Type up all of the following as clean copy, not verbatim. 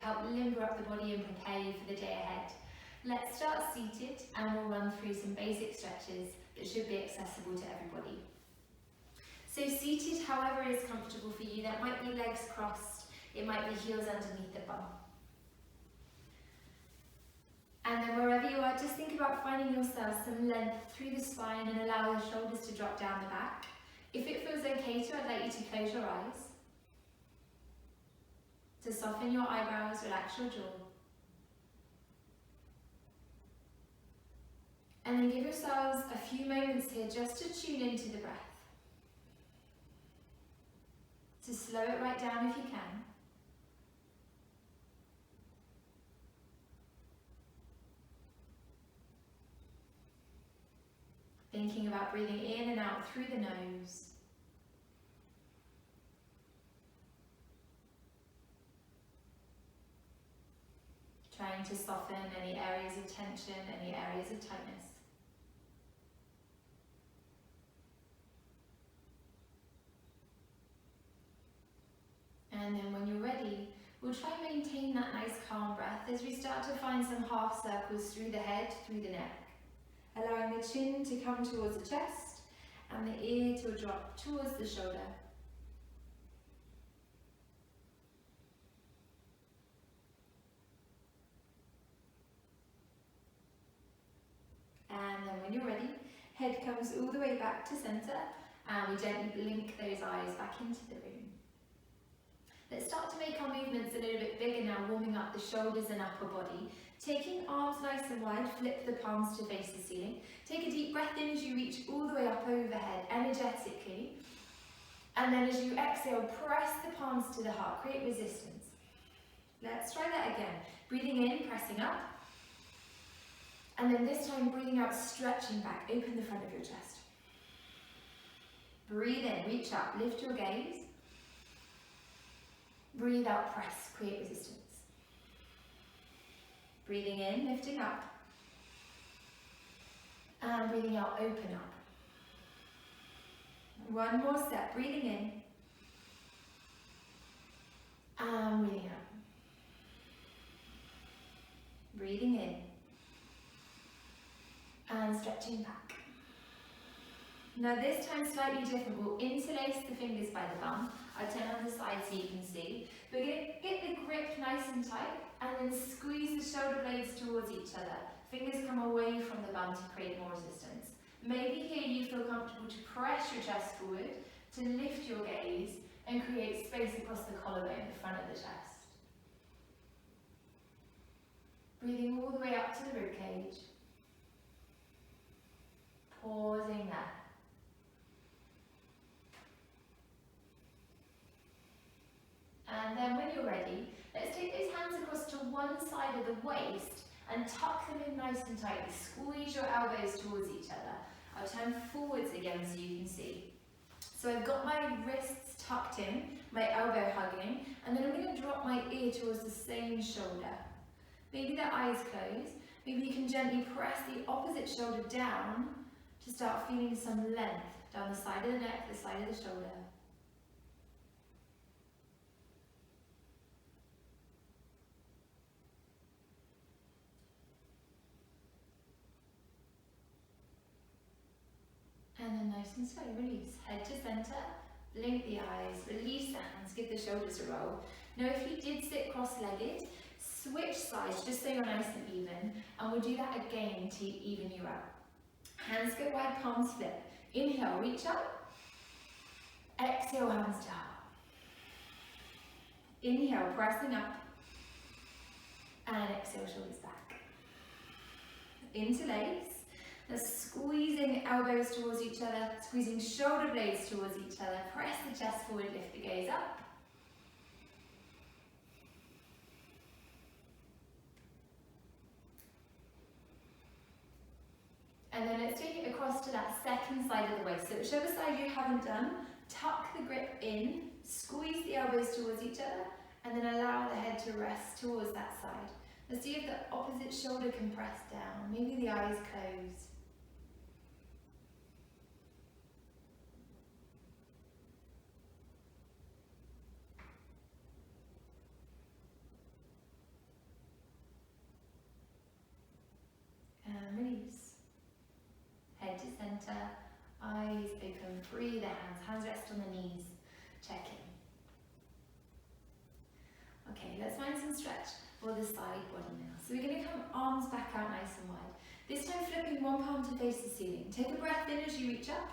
help limber up the body and prepare you for the day ahead. Let's start seated and we'll run through some basic stretches that should be accessible to everybody. So seated, however is comfortable for you. That might be legs crossed, it might be heels underneath the bum. And then wherever you are, just think about finding yourself some length through the spine and allow the shoulders to drop down the back. If it feels okay to, I'd like you to close your eyes. To soften your eyebrows, relax your jaw. And then give yourselves a few moments here just to tune into the breath. To slow it right down if you can. Thinking about breathing in and out through the nose. Trying to soften any areas of tension, any areas of tightness. And then when you're ready, we'll try and maintain that nice calm breath as we start to find some half circles through the head, through the neck. Allowing the chin to come towards the chest and the ear to drop towards the shoulder. And then when you're ready, head comes all the way back to center and we gently blink those eyes back into the room. Let's start to make our movements a little bit bigger now, warming up the shoulders and upper body. Taking arms nice and wide, flip the palms to face the ceiling. Take a deep breath in as you reach all the way up overhead, energetically. And then as you exhale, press the palms to the heart, create resistance. Let's try that again. Breathing in, pressing up. And then this time, breathing out, stretching back, open the front of your chest. Breathe in, reach up, lift your gaze. Breathe out, press, create resistance. Breathing in, lifting up. And breathing out, open up. One more step, breathing in. And breathing out. Breathing in. And stretching back. Now this time slightly different. We'll interlace the fingers by the bum. I'll turn on the side so you can see. We're going to get the grip nice and tight and then squeeze the shoulder blades towards each other. Fingers come away from the bum to create more resistance. Maybe here you feel comfortable to press your chest forward, to lift your gaze and create space across the collarbone, the front of the chest. Breathing all the way up to the ribcage. Pausing there. And then when you're ready, let's take those hands across to one side of the waist and tuck them in nice and tightly. Squeeze your elbows towards each other. I'll turn forwards again so you can see. So I've got my wrists tucked in, my elbow hugging, and then I'm going to drop my ear towards the same shoulder. Maybe the eyes close. Maybe you can gently press the opposite shoulder down to start feeling some length down the side of the neck, the side of the shoulder. And then nice and slow, release. Head to center, blink the eyes, release the hands, give the shoulders a roll. Now if you did sit cross-legged, switch sides just so you're nice and even, and we'll do that again to even you out. Hands go wide, palms flip. Inhale, reach up. Exhale, hands down. Inhale, pressing up. And exhale, shoulders back. Interlace. Now squeezing elbows towards each other, squeezing shoulder blades towards each other. Press the chest forward, lift the gaze up. And then let's take it across to that second side of the waist. So whichever side you haven't done, tuck the grip in, squeeze the elbows towards each other, and then allow the head to rest towards that side. Let's see if the opposite shoulder can press down. Maybe the eyes close. open, free the hands, hands rest on the knees, check in. Okay, let's find some stretch for the side body now. So we're going to come arms back out nice and wide. This time flipping one palm to face the ceiling. Take a breath in as you reach up.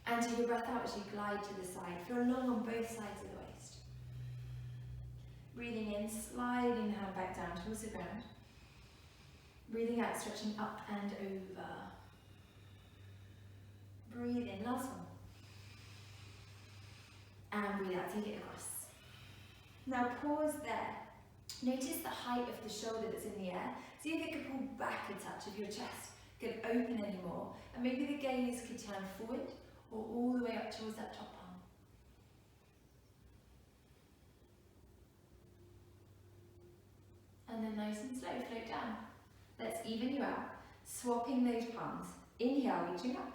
And take a breath out as you glide to the side. Feel long on both sides of the waist. Breathing in, sliding the hand back down towards the ground. Breathing out, stretching up and over. Breathe in, last one. And breathe out, take it across. Now pause there. Notice the height of the shoulder that's in the air. See if it could pull back a touch, if your chest could open anymore. And maybe the gaze could turn forward or all the way up towards that top palm. And then nice and slow, float down. Let's even you out, swapping those palms. Inhale, reaching up.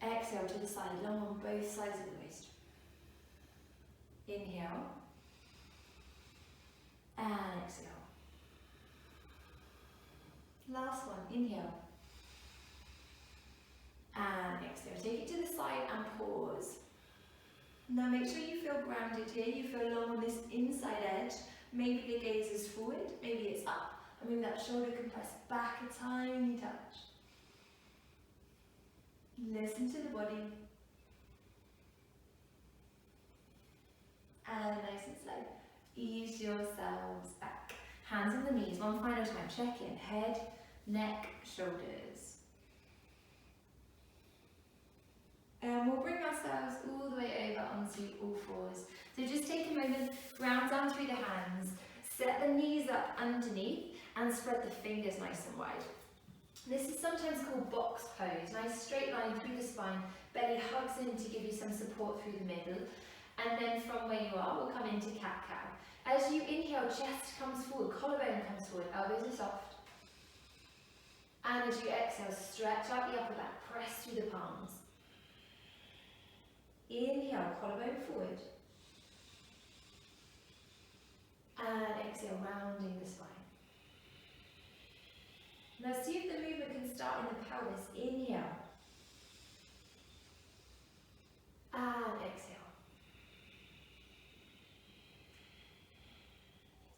Exhale to the side, long on both sides of the waist. Inhale. And exhale. Last one, inhale. And exhale. Take it to the side and pause. Now make sure you feel grounded here. You feel long on this inside edge. Maybe the gaze is forward, maybe it's up. And maybe that shoulder can press back a tiny touch. Listen to the body. And nice and slow. Ease yourselves back. Hands on the knees, one final time. Check in. Head, neck, shoulders. And we'll bring ourselves all the way over onto all fours. So just take a moment, round down through the hands, set the knees up underneath and spread the fingers nice and wide. This is sometimes called box pose. Nice straight line through the spine, belly hugs in to give you some support through the middle. And then from where you are, we'll come into cat-cow. As you inhale, chest comes forward, collarbone comes forward, elbows are soft. And as you exhale, stretch out the upper back, press through the palms. Inhale, collarbone forward. And exhale, rounding the spine. Now see if the movement can start in the pelvis. Inhale. And exhale.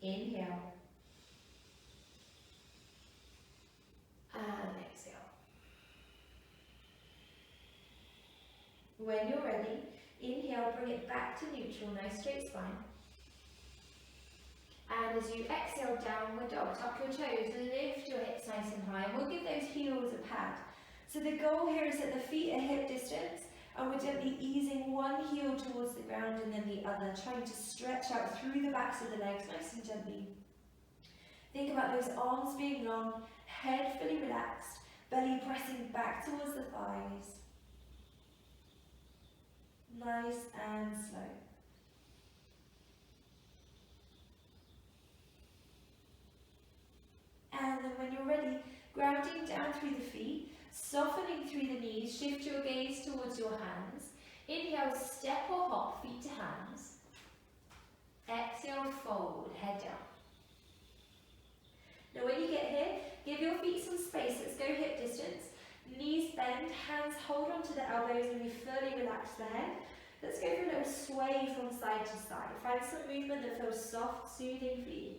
Inhale. And exhale. When you're ready, inhale, bring it back to neutral, nice straight spine. And as you exhale, downward dog, tuck your toes, lift your hips nice and high, and we'll give those heels a pad. So the goal here is that the feet are hip distance, and we're gently easing one heel towards the ground and then the other, trying to stretch out through the backs of the legs, nice and gently. Think about those arms being long, head fully relaxed, belly pressing back towards the thighs. Nice and slow. And then when you're ready, grounding down through the feet, softening through the knees, shift your gaze towards your hands. Inhale, step or hop, feet to hands. Exhale, fold, head down. Now when you get here, give your feet some space. Let's go hip distance. Knees bend, hands hold onto the elbows and we fully relax the head. Let's go for a little sway from side to side. Find some movement that feels soft, soothing for you.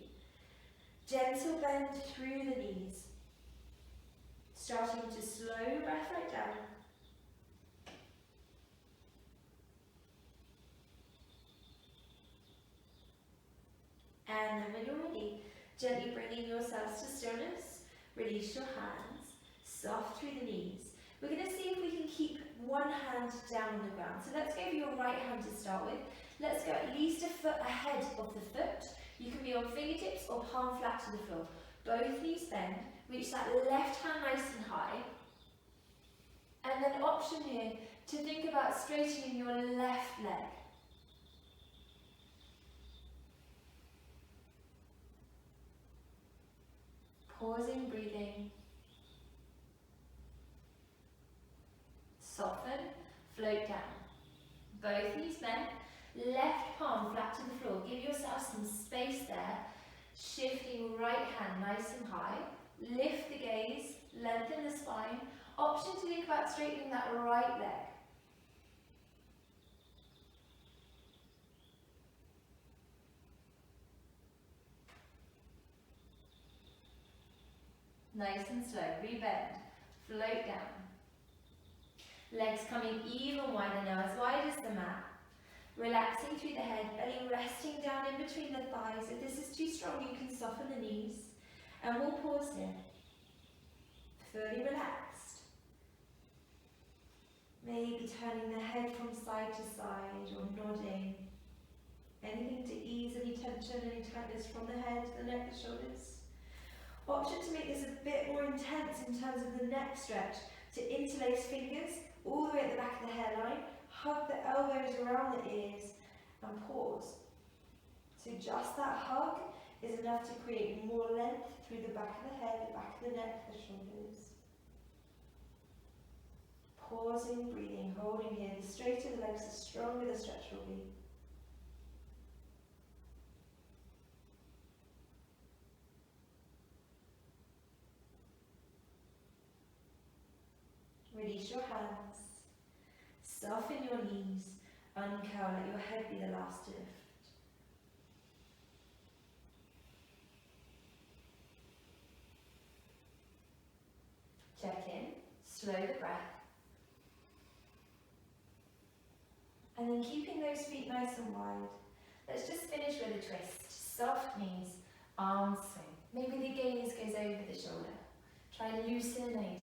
Gentle bend through the knees. Starting to slow breath right down. And then when you're ready, gently bringing yourselves to stillness, release your hands, soft through the knees. We're going to see if we can keep one hand down on the ground. So let's go for your right hand to start with. Let's go at least a foot ahead of the foot. You can be on fingertips or palm flat to the floor. Both knees bend. Reach that left hand nice and high. And then option here to think about straightening your left leg. Pausing, breathing. Soften, float down. Both knees bend. Left palm flat to the floor. Give yourself some space there. Shifting right hand nice and high. Lift the gaze, lengthen the spine. Option to think about straightening that right leg. Nice and slow, rebend, float down. Legs coming even wider now, as wide as the mat. Relaxing through the head, belly resting down in between the thighs. If this is too strong, you can soften the knees. And we'll pause here. Fully relaxed. Maybe turning the head from side to side or nodding. Anything to ease any tension, any tightness from the head, the neck, the shoulders. Option to make this a bit more intense in terms of the neck stretch, to interlace fingers all the way at the back of the hairline, hug the elbows around the ears and pause. So just that hug is enough to create more length through the back of the head, the back of the neck, the shoulders. Pausing, breathing, holding here. The straighter the legs, the stronger the stretch will be. Release your hands. Soften your knees. Uncurl, let your head be the last to lift. Check in, slow the breath. And then keeping those feet nice and wide, let's just finish with a twist. Soft knees, arms swing. Maybe the gaze goes over the shoulder. Try loosening